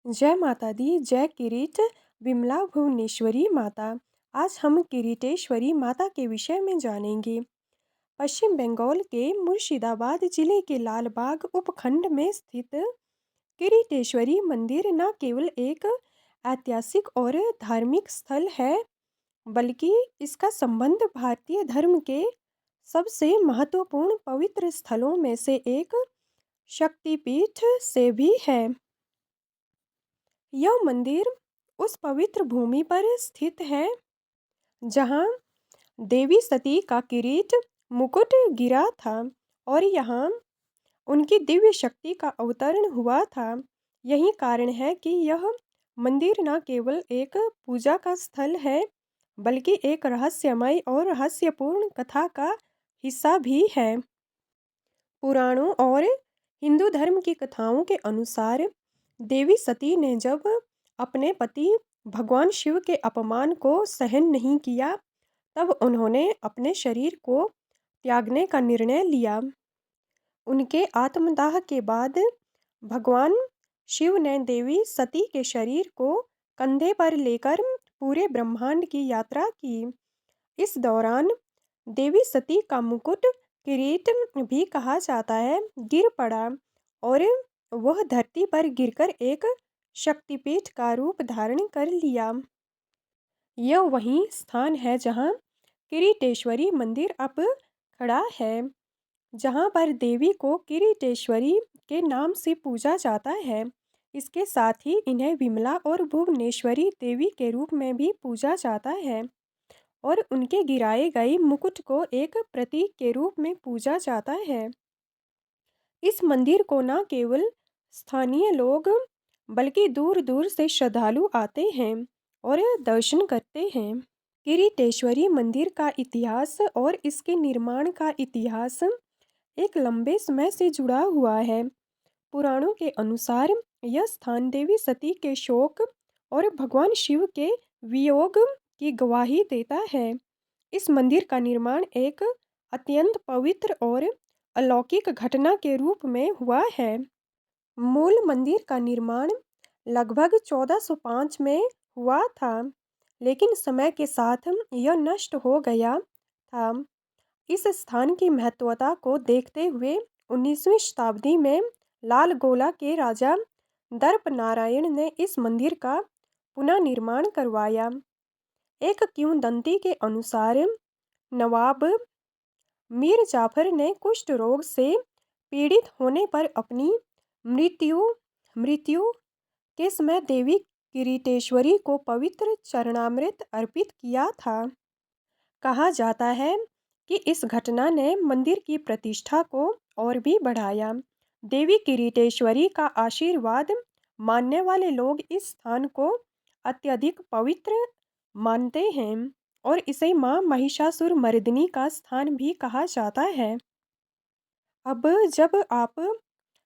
जय माता दी, जय किरीट, विमला भुवनेश्वरी माता। आज हम किरीटेश्वरी माता के विषय में जानेंगे। पश्चिम बंगाल के मुर्शिदाबाद जिले के लालबाग उपखंड में स्थित किरीटेश्वरी मंदिर न केवल एक ऐतिहासिक और धार्मिक स्थल है, बल्कि इसका संबंध भारतीय धर्म के सबसे महत्वपूर्ण पवित्र स्थलों में से एक शक्तिपीठ से भी है। यह मंदिर उस पवित्र भूमि पर स्थित है जहाँ देवी सती का किरीट मुकुट गिरा था और यहाँ उनकी दिव्य शक्ति का अवतरण हुआ था। यही कारण है कि यह मंदिर न केवल एक पूजा का स्थल है, बल्कि एक रहस्यमय और रहस्यपूर्ण कथा का हिस्सा भी है। पुराणों और हिंदू धर्म की कथाओं के अनुसार देवी सती ने जब अपने पति भगवान शिव के अपमान को सहन नहीं किया, तब उन्होंने अपने शरीर को त्यागने का निर्णय लिया। उनके आत्मदाह के बाद भगवान शिव ने देवी सती के शरीर को कंधे पर लेकर पूरे ब्रह्मांड की यात्रा की। इस दौरान देवी सती का मुकुट, किरीट भी कहा जाता है, गिर पड़ा और वह धरती पर गिरकर एक शक्तिपीठ का रूप धारण कर लिया। यह वही स्थान है जहाँ किरीटेश्वरी मंदिर अब खड़ा है, जहाँ पर देवी को किरीटेश्वरी के नाम से पूजा जाता है। इसके साथ ही इन्हें विमला और भुवनेश्वरी देवी के रूप में भी पूजा जाता है और उनके गिराए गए मुकुट को एक प्रतीक के रूप में पूजा जाता है। इस मंदिर को न केवल स्थानीय लोग, बल्कि दूर दूर से श्रद्धालु आते हैं और दर्शन करते हैं। किरीटेश्वरी मंदिर का इतिहास और इसके निर्माण का इतिहास एक लंबे समय से जुड़ा हुआ है। पुराणों के अनुसार यह स्थान देवी सती के शोक और भगवान शिव के वियोग की गवाही देता है। इस मंदिर का निर्माण एक अत्यंत पवित्र और अलौकिक घटना के रूप में हुआ है। मूल मंदिर का निर्माण लगभग 1405 में हुआ था, लेकिन समय के साथ यह नष्ट हो गया था। इस स्थान की महत्वता को देखते हुए 19वीं शताब्दी में लालगोला के राजा दर्प नारायण ने इस मंदिर का पुनः निर्माण करवाया। एक किंवदंती के अनुसार नवाब मीर जाफर ने कुष्ठ रोग से पीड़ित होने पर अपनी मृत्यु के समय देवी किरीटेश्वरी को पवित्र चरणामृत अर्पित किया था। कहा जाता है कि इस घटना ने मंदिर की प्रतिष्ठा को और भी बढ़ाया। देवी किरीटेश्वरी का आशीर्वाद मानने वाले लोग इस स्थान को अत्यधिक पवित्र मानते हैं और इसे मां महिषासुरमर्दिनी का स्थान भी कहा जाता है। अब जब आप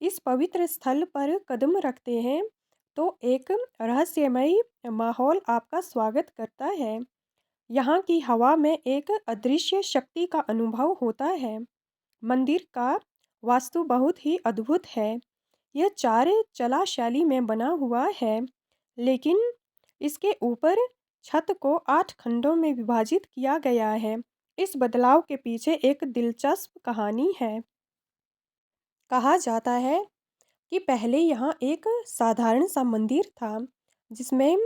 इस पवित्र स्थल पर कदम रखते हैं, तो एक रहस्यमय माहौल आपका स्वागत करता है। यहाँ की हवा में एक अदृश्य शक्ति का अनुभव होता है। मंदिर का वास्तु बहुत ही अद्भुत है। यह 4 चला शैली में बना हुआ है, लेकिन इसके ऊपर छत को 8 खंडों में विभाजित किया गया है। इस बदलाव के पीछे एक दिलचस्प कहानी है। कहा जाता है कि पहले यहाँ एक साधारण सा मंदिर था, जिसमें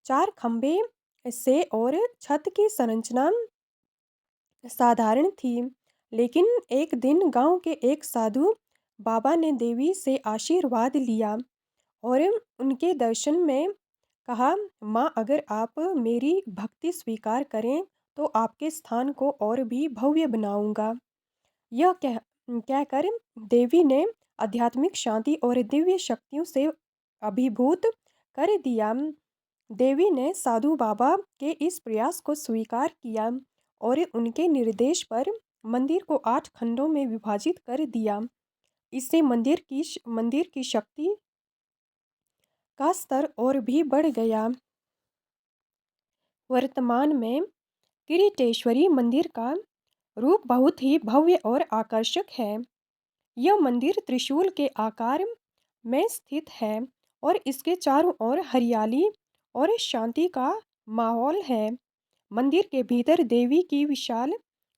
4 खंभे से और छत की संरचना साधारण थी। लेकिन एक दिन गांव के एक साधु बाबा ने देवी से आशीर्वाद लिया और उनके दर्शन में कहा, माँ, अगर आप मेरी भक्ति स्वीकार करें तो आपके स्थान को और भी भव्य बनाऊंगा। यह कहकर देवी ने आध्यात्मिक शांति और दिव्य शक्तियों से अभिभूत कर दिया। देवी ने साधु बाबा के इस प्रयास को स्वीकार किया और उनके निर्देश पर मंदिर को 8 खंडों में विभाजित कर दिया। इससे मंदिर की शक्ति का स्तर और भी बढ़ गया। वर्तमान में किरीटेश्वरी मंदिर का रूप बहुत ही भव्य और आकर्षक है। यह मंदिर त्रिशूल के आकार में स्थित है और इसके चारों ओर हरियाली और शांति का माहौल है। मंदिर के भीतर देवी की विशाल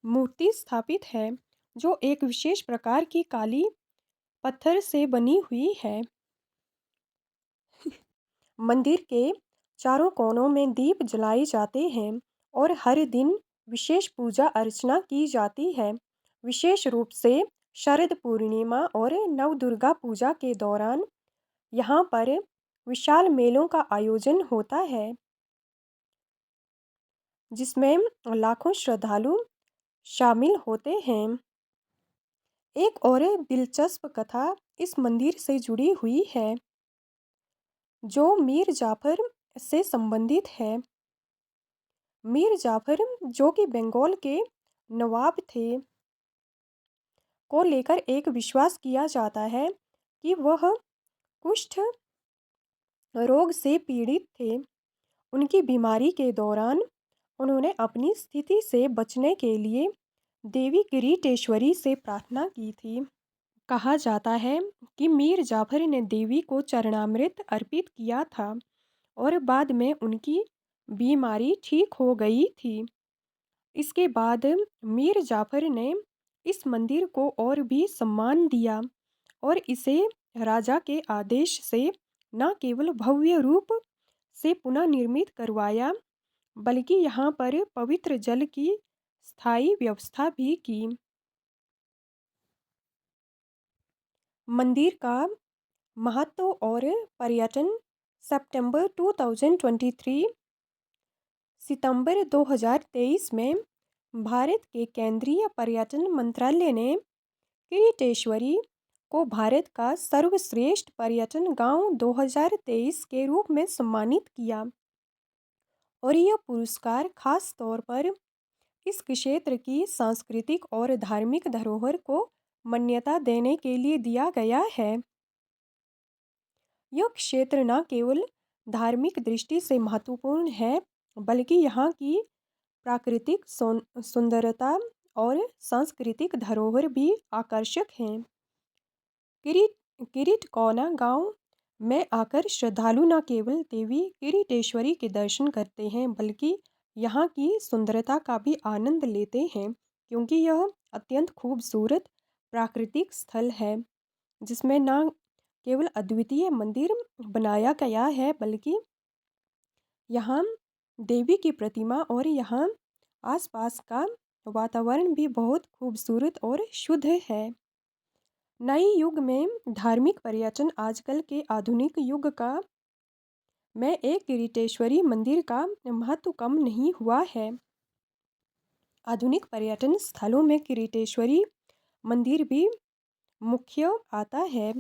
मूर्ति स्थापित है, जो एक विशेष प्रकार की काली पत्थर से बनी हुई है। मंदिर के चारों कोनों में दीप जलाए जाते हैं और हर दिन विशेष पूजा अर्चना की जाती है। विशेष रूप से शरद पूर्णिमा और नवदुर्गा पूजा के दौरान यहाँ पर विशाल मेलों का आयोजन होता है, जिसमें लाखों श्रद्धालु शामिल होते हैं। एक और दिलचस्प कथा इस मंदिर से जुड़ी हुई है, जो मीर जाफर से संबंधित है। मीर जाफर, जो कि बंगाल के नवाब थे, को लेकर एक विश्वास किया जाता है कि वह कुष्ठ रोग से पीड़ित थे। उनकी बीमारी के दौरान उन्होंने अपनी स्थिति से बचने के लिए देवी किरीटेश्वरी से प्रार्थना की थी। कहा जाता है कि मीर जाफर ने देवी को चरणामृत अर्पित किया था और बाद में उनकी बीमारी ठीक हो गई थी। इसके बाद मीर जाफर ने इस मंदिर को और भी सम्मान दिया और इसे राजा के आदेश से न केवल भव्य रूप से पुनः निर्मित करवाया, बल्कि यहाँ पर पवित्र जल की स्थायी व्यवस्था भी की। मंदिर का महत्व और पर्यटन। सितंबर 2023 में भारत के केंद्रीय पर्यटन मंत्रालय ने किरीटेश्वरी को भारत का सर्वश्रेष्ठ पर्यटन गांव 2023 के रूप में सम्मानित किया और यह पुरस्कार खास तौर पर इस क्षेत्र की सांस्कृतिक और धार्मिक धरोहर को मान्यता देने के लिए दिया गया है। यह क्षेत्र न केवल धार्मिक दृष्टि से महत्वपूर्ण है, बल्कि यहाँ की प्राकृतिक सुंदरता और सांस्कृतिक धरोहर भी आकर्षक हैं। किरीटकौना गांव में आकर श्रद्धालु न केवल देवी किरीटेश्वरी के दर्शन करते हैं, बल्कि यहाँ की सुंदरता का भी आनंद लेते हैं, क्योंकि यह अत्यंत खूबसूरत प्राकृतिक स्थल है, जिसमें न केवल अद्वितीय मंदिर बनाया गया है, बल्कि यहाँ देवी की प्रतिमा और यहाँ आसपास का वातावरण भी बहुत खूबसूरत और शुद्ध है। नए युग में धार्मिक पर्यटन आजकल के आधुनिक युग का में एक किरीटेश्वरी मंदिर का महत्व कम नहीं हुआ है। आधुनिक पर्यटन स्थलों में किरीटेश्वरी मंदिर भी मुख्य आता है।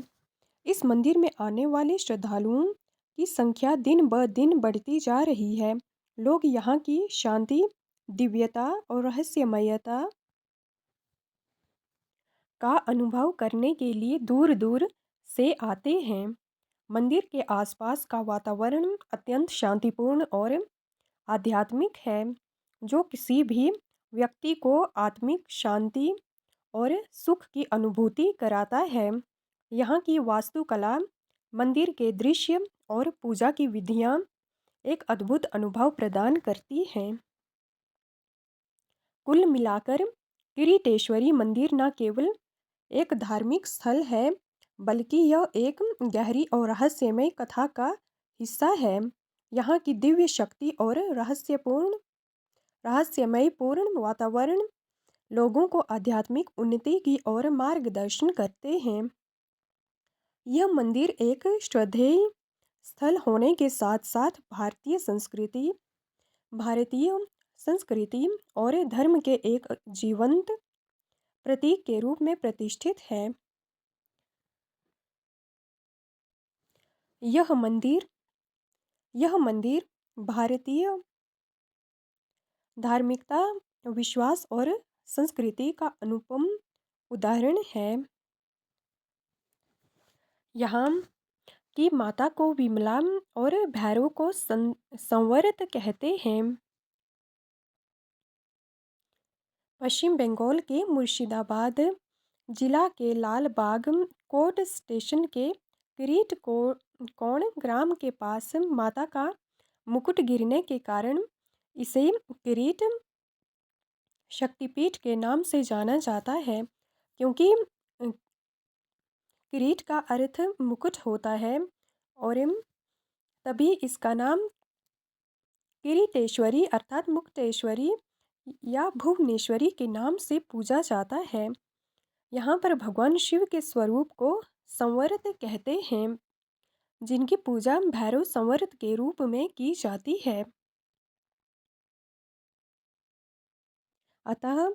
इस मंदिर में आने वाले श्रद्धालुओं की संख्या दिन ब दिन बढ़ती जा रही है। लोग यहाँ की शांति, दिव्यता और रहस्यमयता का अनुभव करने के लिए दूर दूर से आते हैं। मंदिर के आसपास का वातावरण अत्यंत शांतिपूर्ण और आध्यात्मिक है, जो किसी भी व्यक्ति को आत्मिक शांति और सुख की अनुभूति कराता है। यहाँ की वास्तुकला, मंदिर के दृश्य और पूजा की विधियाँ एक अद्भुत अनुभव प्रदान करती हैं। कुल मिलाकर किरीटेश्वरी मंदिर न केवल एक धार्मिक स्थल है, बल्कि यह एक गहरी और रहस्यमय कथा का हिस्सा है। यहाँ की दिव्य शक्ति और रहस्यमय पूर्ण वातावरण लोगों को आध्यात्मिक उन्नति की ओर मार्गदर्शन करते हैं। यह मंदिर एक श्रद्धेय स्थल होने के साथ साथ भारतीय संस्कृति और धर्म के एक जीवंत प्रतीक के रूप में प्रतिष्ठित है। यह मंदिर भारतीय धार्मिकता, विश्वास और संस्कृति का अनुपम उदाहरण है। यहाँ की माता को विमला और भैरव को संवरत कहते हैं। पश्चिम बंगाल के मुर्शिदाबाद जिला के लाल बाग कोट स्टेशन के कौण ग्राम के पास माता का मुकुट गिरने के कारण इसे किरीट शक्तिपीठ के नाम से जाना जाता है, क्योंकि किरीट का अर्थ मुकुट होता है और तभी इसका नाम किरीटेश्वरी अर्थात मुक्तेश्वरी या भुवनेश्वरी के नाम से पूजा जाता है। यहाँ पर भगवान शिव के स्वरूप को संवर्त कहते हैं, जिनकी पूजा भैरव संवर्त के रूप में की जाती है। अतः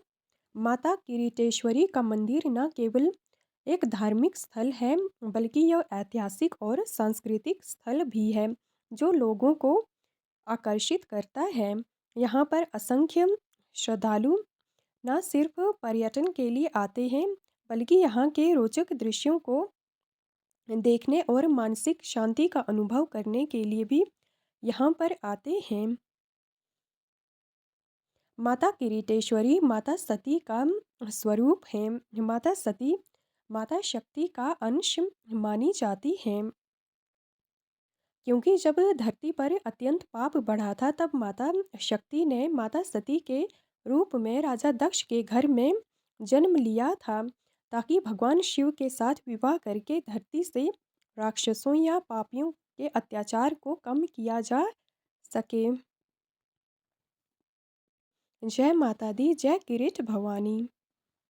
माता किरीटेश्वरी का मंदिर न केवल एक धार्मिक स्थल है, बल्कि यह ऐतिहासिक और सांस्कृतिक स्थल भी है जो लोगों को आकर्षित करता है। यहाँ पर असंख्य श्रद्धालु न सिर्फ पर्यटन के लिए आते हैं, बल्कि यहाँ के रोचक दृश्यों को देखने और मानसिक शांति का अनुभव करने के लिए भी यहाँ पर आते हैं। माता किरीटेश्वरी माता सती का स्वरूप है। माता सती माता शक्ति का अंश मानी जाती है, क्योंकि जब धरती पर अत्यंत पाप बढ़ा था, तब माता शक्ति ने माता सती के रूप में राजा दक्ष के घर में जन्म लिया था, ताकि भगवान शिव के साथ विवाह करके धरती से राक्षसों या पापियों के अत्याचार को कम किया जा सके। जय माता दी, जय किरीट भवानी।